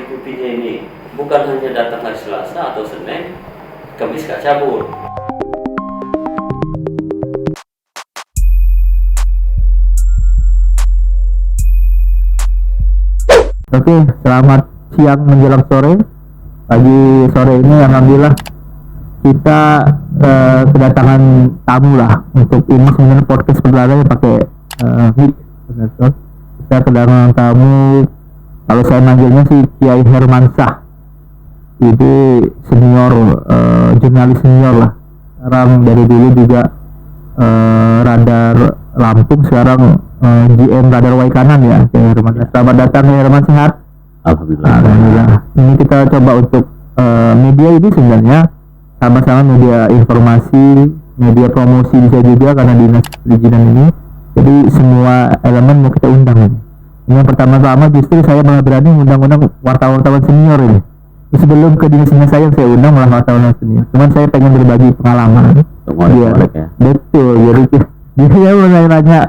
mengikutinya ini bukan hanya datang hari Selasa atau Senin, Kamis gak cabut. Oke, selamat siang menjelang sore. Pagi sore ini alhamdulillah kita kedatangan tamu lah untuk ini sebenarnya podcast pertama pakai mic. Kita kedatangan tamu, kalau saya manggilnya sih Kiai Hermansyah. Ini senior, jurnalis senior lah. Sekarang dari dulu juga Radar Lampung, sekarang GM Radar Waikanan ya, Kiai Hermansyah. Selamat datang Kiai Herman, sehat? Alhamdulillah. Ini kita coba untuk media ini sebenarnya sama-sama media informasi, media promosi bisa juga karena dinas perizinan ini. Jadi semua elemen mau kita undang ini. Ini yang pertama-tama justru saya malah berani undang-undang wartawan-wartawan senior ini. Sebelum ke dinasnya saya undang malah wartawan senior. Cuman saya pengen berbagi pengalaman. Ya. Betul. Jadi dia mau nanya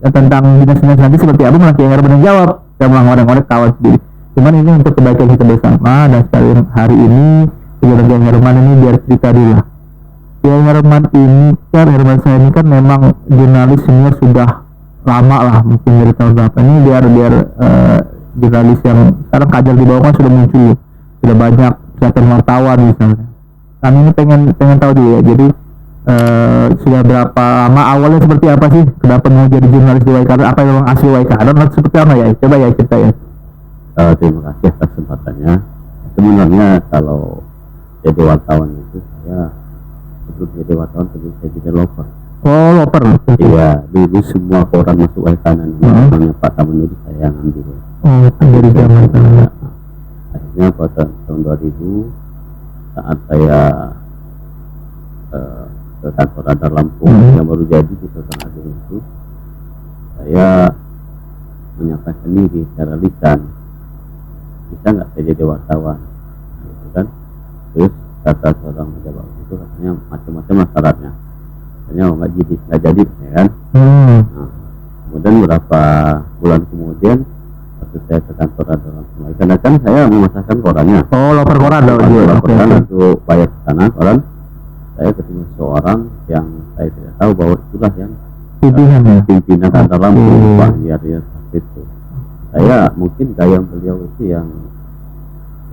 tentang dinas-dinas nanti seperti apa, malah Kiai Herman jawab. Saya malah ngorek-ngorek kawan sendiri. Cuman ini untuk kebaikan kita bersama, dan sekalian hari ini Kiai Herman ini biar cerita dulu. Kiai Herman ini kan, Herman saya ini kan memang jurnalis senior sudah lama lah, mungkin dari tahun berapa ini biar jurnalis yang sekarang kajar di bawah kan sudah muncul, sudah banyak pelatihan wartawan misalnya. Kami ini pengen tahu dulu ya, jadi sudah berapa lama, awalnya seperti apa sih, kenapa mau jadi jurnalis di Waikanan, apa memang asli Waikanan atau seperti apa ya, coba ya cerita ya. Terima kasih atas kesempatannya. Sebenarnya kalau jadi wartawan itu saya sebelum jadi wartawan saya jadi loper. Oh, loper. Iya, dulu semua koran masuk Waikanan. Namanya Pak Tamanuri saya yang ambil. Oh, dari zaman itu. Akhirnya pada tahun 2000 saat saya ke kantor Radar Lampung yang baru jadi di Sultan Agung itu, saya menyampaikan diri secara lisan, bisa nggak saya jadi wartawan, gitu kan? Terus kata seorang pejabat itu katanya macam-macam syaratnya, katanya nggak jadi, ya kan? Nah, kemudian beberapa bulan kemudian waktu saya ke kantor Radar Lampung, karena kan saya memasarkan korannya. Oh, loper koran dong. Koran untuk bayar ke sana koran. Saya ketemu seorang yang saya tidak tahu bahwa itulah yang pimpinan Radar Lampung, Pak Yariya itu. Saya mungkin gaya beliau itu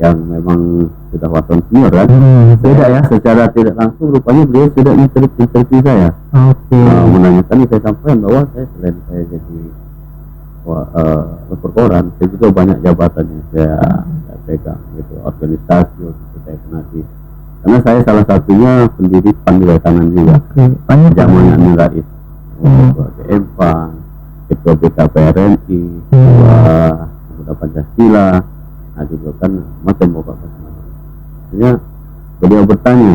yang memang sudah wartawan senior kan. Beda ya, secara tidak langsung rupanya beliau sudah interview saya. Menanyakan, saya sampaikan bahwa saya selain saya jadi loper koran, saya juga banyak jabatannya saya pegang gitu, organisasi gitu saya pernah di, karena saya salah satunya pendiri PAN di Waikanan juga. Zamannya Amin Rais, ketua BMPAN, ketua BKPRNI, ketua Pemuda Pancasila, nah juga kan macam bapak macam-macam. Artinya beliau bertanya,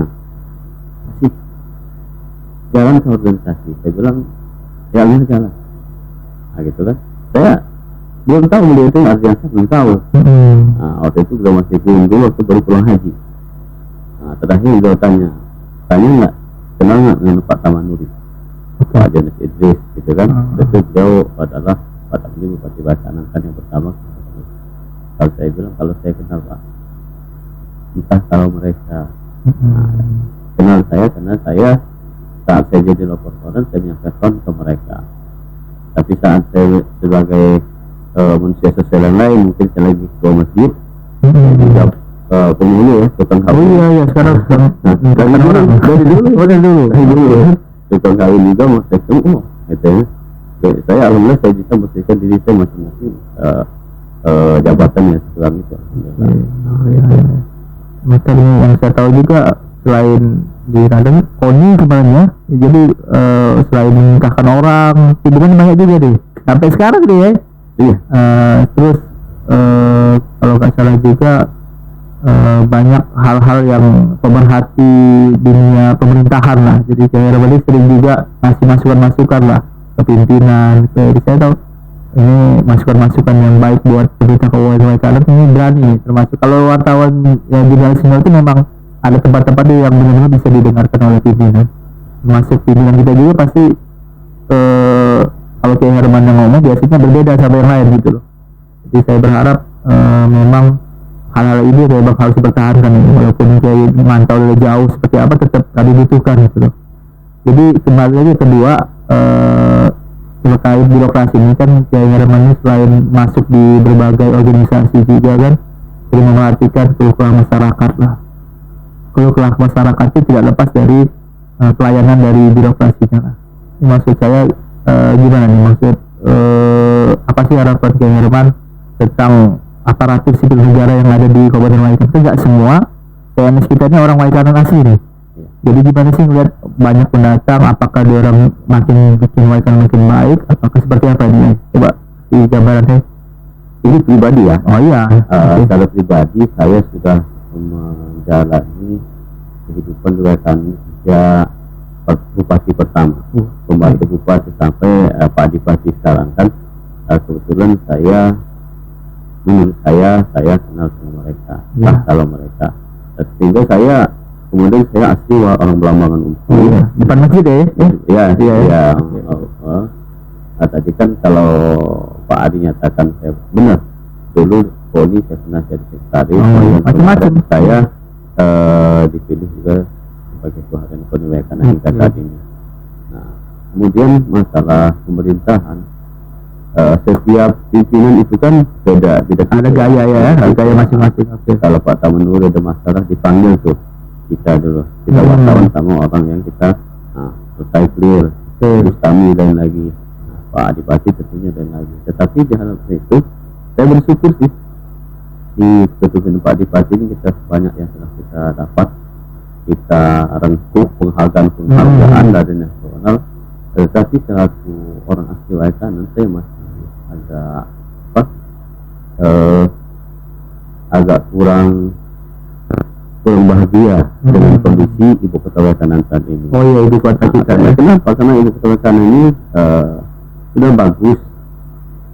masih jalan ke organisasi? Saya bilang, ya alhamdulillah jalan. Nah gitu kan, saya belum tahu beliau itu artinya, saya belum tahu. Nah waktu itu beliau masih dulu waktu baru pulang haji. Nah terakhir beliau tanya nggak, kenal nggak dengan Pak Tamanuri, Pak Jonas Idris, gitu kan? Itu beliau adalah Pak Tamanuri Bupati Waikanan kan yang pertama. Kalau saya bilang, kalau saya kenal Pak, entah kalau mereka kenal saya, karena saya saat saya jadi loper koran saya menyampaikan ke mereka. Tapi saat saya sebagai manusia sosial yang lain, mungkin saya lagi ke masjid, saya juga penghulu ya, tukang kawin. Oh iya sekarang dari dulu Tukang kawin juga mau saya ketemu, gitu ya. Saya alhamdulillah saya bisa membersihkan diri saya masing-masing jabatannya setelah itu. Macam yang saya tahu juga, selain di Radar Koni sebenarnya, jadi selain menikahkan orang, hiburan banyak juga deh sampai sekarang deh ya. Iya. Terus kalau nggak salah juga banyak hal-hal yang pemerhati dunia pemerintahan lah. Jadi Kiai Herman sering juga ngasih masukan-masukan lah ke pimpinan. Saya tahu ini masukan-masukan yang baik buat pemerintah Kabupaten Waikanan ini berani, termasuk kalau wartawan yang jurnalis senior itu memang ada tempat-tempat yang benar-benar bisa didengarkan oleh pimpinan, termasuk pimpinan kita juga pasti kalau Kiai Herman yang ngomong biasanya berbeda sama yang lain gitu loh. Jadi saya berharap memang ini memang harus dipertahankan ya. Walaupun kayak mantau dari jauh seperti apa tetap kami butuhkan gitu loh. Jadi kembali lagi kedua, terkait birokrasi ini kan Kiai Herman ini selain masuk di berbagai organisasi juga kan sering memerhatikan keluh masyarakat lah. Keluh masyarakat itu tidak lepas dari pelayanan dari birokrasinya lah. Ini maksud saya gimana nih, maksud apa sih harapan Kiai Herman tentang aparatur sipil negara yang ada di Kabupaten Waikanan? Itu nggak semua PNS kita ini orang Waikanan asli nih. Jadi gimana sih ngeliat banyak pendatang, apakah dia orang makin bikin Waikanan makin baik, apakah seperti apa ini? Coba di gambarannya. Ini pribadi ya. Oh iya. Secara pribadi saya sudah menjalani kehidupan di Waikanan sejak bupati pertama, pembantu bupati sampai Pak Adipati sekarang kan. Kebetulan menurut saya kenal sama mereka, kalau mereka, sehingga kemudian saya asli orang Belambangan Umpu. Depan masjid ya? Iya. Nah, tadi kan kalau Pak Adi nyatakan saya benar, dulu Poli saya pernah jadi sekretaris, macam-macam. Saya dipilih juga sebagai Ketua Harian Koni Waikanan hingga saat ini. Nah, kemudian masalah pemerintahan, setiap pimpinan itu kan beda ada gaya ya, ada gaya masing-masing. Kalau Pak Tamanuri ada masalah dipanggil tuh kita wartawan sama orang yang kita selesai clear, terus kami dan lagi Pak Adipati tentunya dan lagi. Tetapi di hal itu saya bersyukur sih di kepemimpinan Pak Adipati ini kita banyak yang sudah kita dapat, kita rengkuh penghargaan dari nasional. Tetapi selaku orang asli Waikanan saya masih agak kurang bahagia dengan kondisi ibu kota Waikanan saat ini. Oh iya, ibu kota kita. Kenapa? Karena ibu kota Waikanan ini sudah bagus,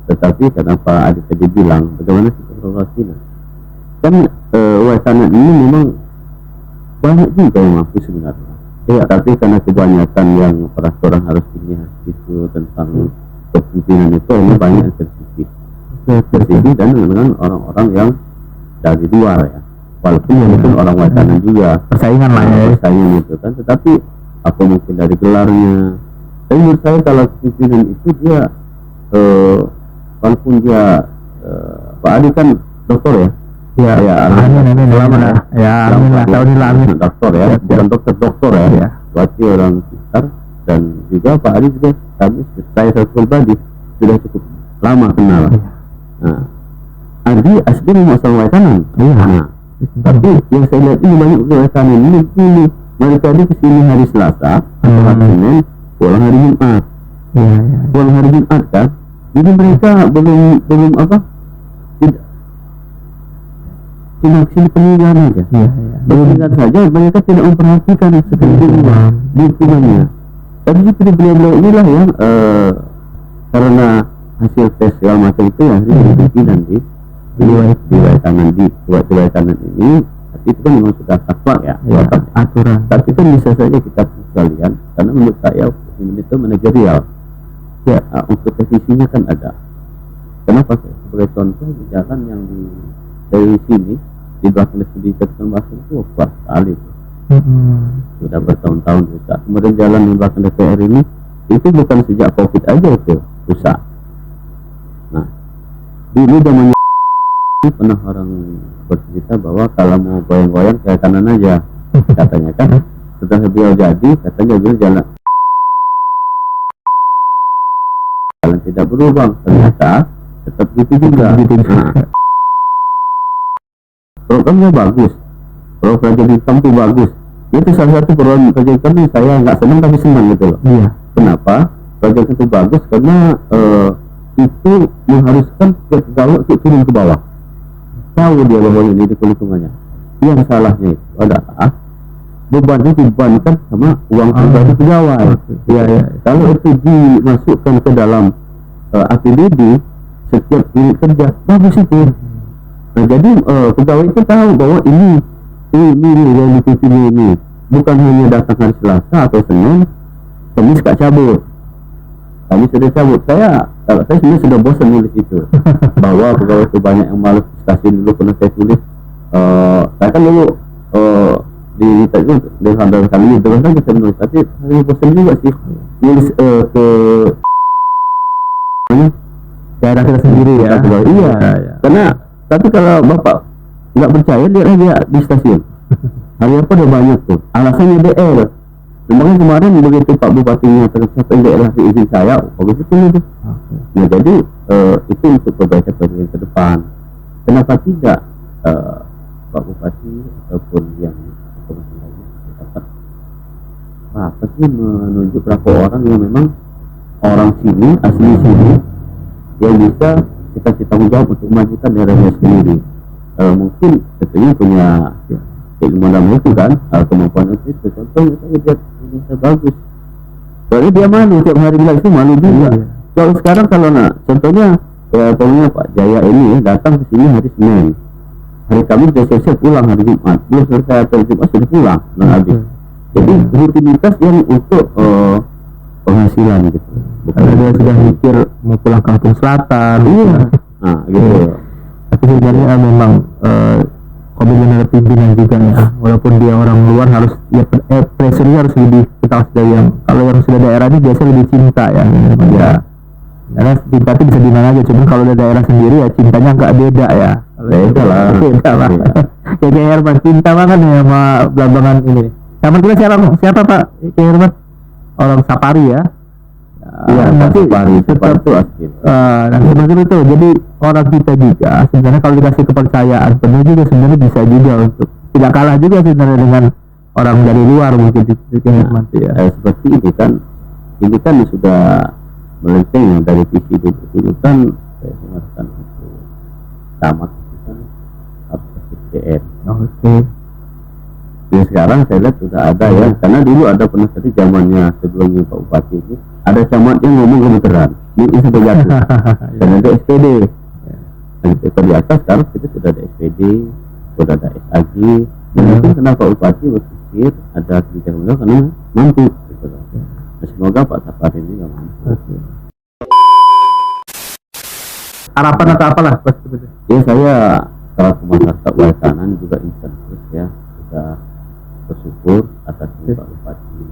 tetapi kenapa ada tadi bilang bagaimana kita beroperasinya? Kan Waikanan ini memang banyak juga yang mampu sebenarnya. Tapi karena kebanyakan yang peraturan harus itu tentang kepemimpinan itu ini banyak yang tersisih dan dengan orang-orang yang dari luar ya. Walaupun yang itu orang Waikanan juga persaingan lah ya, persaingan itu kan, tetapi apa mungkin dari gelarnya. Tapi menurut saya kalau pimpinan itu dia walaupun dia Pak Adi kan dokter ya. Amin lah, tahun ini amin. Dokter ya, bukan dokter ya. Berarti orang sekitar, dan juga Pak Adi juga saya pribadi sudah cukup lama kenal. Nah, Adi asli memang asal Waikanan. Tapi yang saya lihat ini banyak Waikanan ini mereka di kesini hari Selasa, hari Senin, pulang hari Jumat. Pulang hari Jumat kan. Jadi mereka belum tidak sini peninggalan aja. Peninggalan saja mereka tidak memperhatikan sekali lingkungannya. Tapi seperti beliau inilah yang karena hasil tes segala macam itu ya pimpinan di Waikanan ini, tapi itu kan memang sudah fatwa ya, aturan. Tapi kan bisa saja kita sekalian, karena menurut saya itu manajerial. Untuk posisinya kan ada. Kenapa? Sebagai contoh di jalan yang dari sini di belakang pendidikan bahasa itu kuat sekali. Sudah bertahun-tahun rusak. Kemudian jalan di belakang DPR ini itu bukan sejak COVID aja itu rusak. Nah, dulu zamannya pernah orang bercerita bahwa kalau mau goyang-goyang ke kanan aja, katanya kan. Setelah beliau jadi, katanya beliau jalan tidak berubah, ternyata tetap gitu juga. Programnya bagus, program Raja Bintang itu bagus. Itu salah satu program Raja Bintang ini saya nggak senang tapi senang gitu loh. Kenapa? Raja Bintang itu bagus karena itu mengharuskan setiap pegawai untuk turun ke bawah. Tahu dia bahwa ini di lingkungannya. Yang salahnya itu adalah bebannya dibebankan sama uang pribadi pegawai. Kalau itu dimasukkan ke dalam APBD setiap unit kerja, bagus itu. Nah, jadi pegawai itu tahu bahwa ini yang dipilih ini bukan hanya datang hari Selasa atau Senin, Kamis gak cabut. Kami sudah cabut. Saya sebenarnya sudah bosan nulis itu bahwa pegawai itu banyak yang malas. Stasiun dulu pernah saya tulis saya kan dulu di itu dari handal kami terus kan bisa menulis, tapi saya bosan juga sih nulis ke daerah kita sendiri ya. Iya. Karena tapi kalau bapak nggak percaya, lihat aja di stasiun. Hari apa udah banyak tuh. Alasannya DR. Makanya kemarin begitu Pak Bupatinya tercapai daerah izin saya, bagus itu. Nah jadi itu untuk perbaikan ke depan. Kenapa tidak Pak Bupati ataupun yang komisi lainnya dapat apa sih menunjuk berapa orang yang memang orang sini, asli sini, yang bisa dikasih tanggung jawab untuk memajukan daerahnya sendiri. Mungkin tentunya punya ilmu dalam itu kan, kemampuan itu. Contohnya saya lihat ini bagus. Soalnya dia malu tiap hari bilang itu malu juga. Kalau sekarang kalau contohnya ya pokoknya Pak Jaya ini datang ke sini hari Senin. Hari Kamis sudah selesai pulang hari Jumat. Belum selesai hari Jumat sudah pulang dan habis. Jadi rutinitas yang untuk penghasilan gitu. Bukan dia sudah mikir mau pulang kampung selatan. Iya. Nah gitu. Tapi sebenarnya memang komitmen pimpinan juga ya, walaupun dia orang luar harus ya pressure-nya harus lebih kita sudah yang kalau yang sudah daerah ini biasa lebih cinta ya. Karena cinta itu bisa di mana aja, cuman kalau di daerah sendiri ya cintanya nggak beda ya. Beda lah. Ya kayak Herman cinta banget ya sama Belambangan ini. Sama kita siapa Pak? Kayak Herman orang Sapari ya. Iya, nanti Sapari itu asli. Nanti seperti itu. Jadi orang kita juga sebenarnya kalau dikasih kepercayaan penuh juga sebenarnya bisa juga untuk tidak kalah juga sebenarnya dengan orang dari luar mungkin ya. Seperti ini kan sudah melenceng ya dari visi dulu kan saya mengatakan itu tamat kan SDM. Oke. Ya sekarang saya lihat sudah ada ya, karena dulu ada pernah tadi zamannya sebelumnya Pak Bupati ini ada camat yang ngomong kebetulan ini sudah jatuh dan ada SPD dan itu di atas. Sekarang kita sudah ada SPD, sudah ada SAG. Mungkin kenapa Pak Bupati berpikir ada kebijakan beliau karena mampu gitu loh. Nah, semoga Pak Sapari ini yang mampu. Harapan atau apalah Ya saya kalau masyarakat Waikanan juga insentif ya, kita bersyukur atas Pak Bupati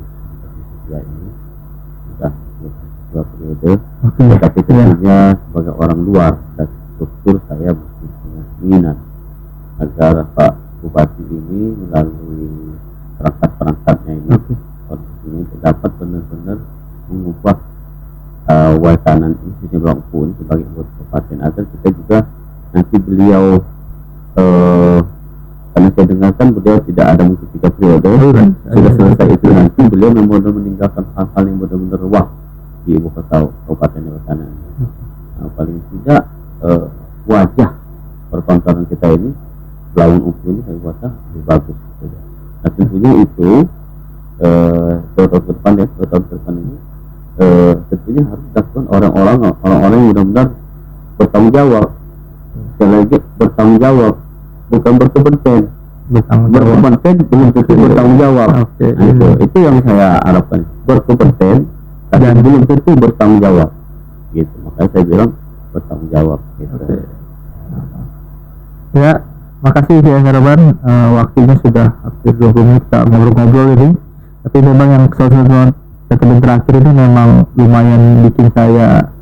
ya ini sudah 2 periode. Tetapi tentunya sebagai orang luar dan struktur saya punya keinginan agar Pak Bupati ini melalui perangkat-perangkatnya ini kondisinya dapat benar-benar mengubah Waikanan ini khususnya Blangkon sebagai kabupaten, agar kita juga nanti beliau karena saya dengarkan beliau tidak ada mungkin 3 periode sudah selesai itu, nanti beliau benar-benar meninggalkan hal-hal yang benar-benar wah di ibu kota kabupaten Waikanan. Paling tidak wajah pertontonan kita ini Lawan Upu ini saya buat lebih bagus gitu. Nah tentunya itu 2 tahun ke depan ya, 2 tahun ke depan ini tentunya harus dilakukan orang-orang yang benar-benar bertanggung jawab. Sekali lagi bertanggung jawab, bukan berkompeten. Berkompeten belum tentu bertanggung jawab. Nah, itu yang saya harapkan, berkompeten dan belum tentu bertanggung jawab. Gitu, makanya saya bilang bertanggung jawab. Gitu. Ya, makasih ya Herman. Waktunya sudah hampir 20 menit kita ngobrol-ngobrol ini. Tapi memang yang statement terakhir ini memang lumayan bikin saya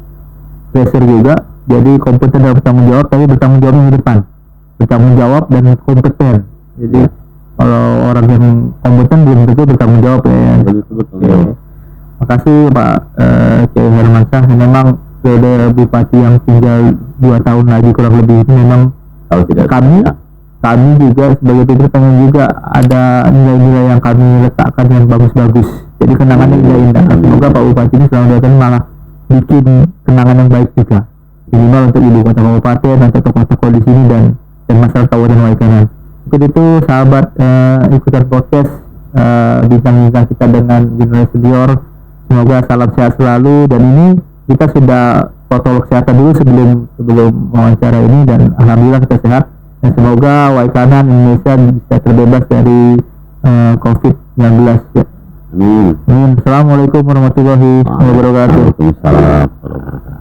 pressure juga. Jadi kompeten dan bertanggung jawab, tapi bertanggung jawab di depan, bertanggung jawab dan kompeten. Jadi kalau orang yang kompeten belum tentu bertanggung jawab ya. Makasih Pak Kiai Hermansyah. Memang periode Bupati yang tinggal 2 tahun lagi kurang lebih ini memang kami juga sebagai pimpinan pengen juga ada nilai-nilai yang kami letakkan yang bagus-bagus. Jadi kenangannya indah-indah. Semoga Pak Bupati ini selama 2 tahun malah bikin kenangan yang baik juga, minimal untuk ibu kota kabupaten dan tokoh-tokoh di sini dan masyarakat Kabupaten Waikanan. Mungkin itu sahabat ikutan podcast bincang-bincang kita dengan Jurnalis Senior. Semoga salam sehat selalu, dan ini kita sudah protokol kesehatan dulu sebelum wawancara ini, dan alhamdulillah kita sehat, dan semoga Waikanan Indonesia bisa terbebas dari COVID-19 ya. Amin. Assalamualaikum warahmatullahi wabarakatuh. Waalaikumsalam.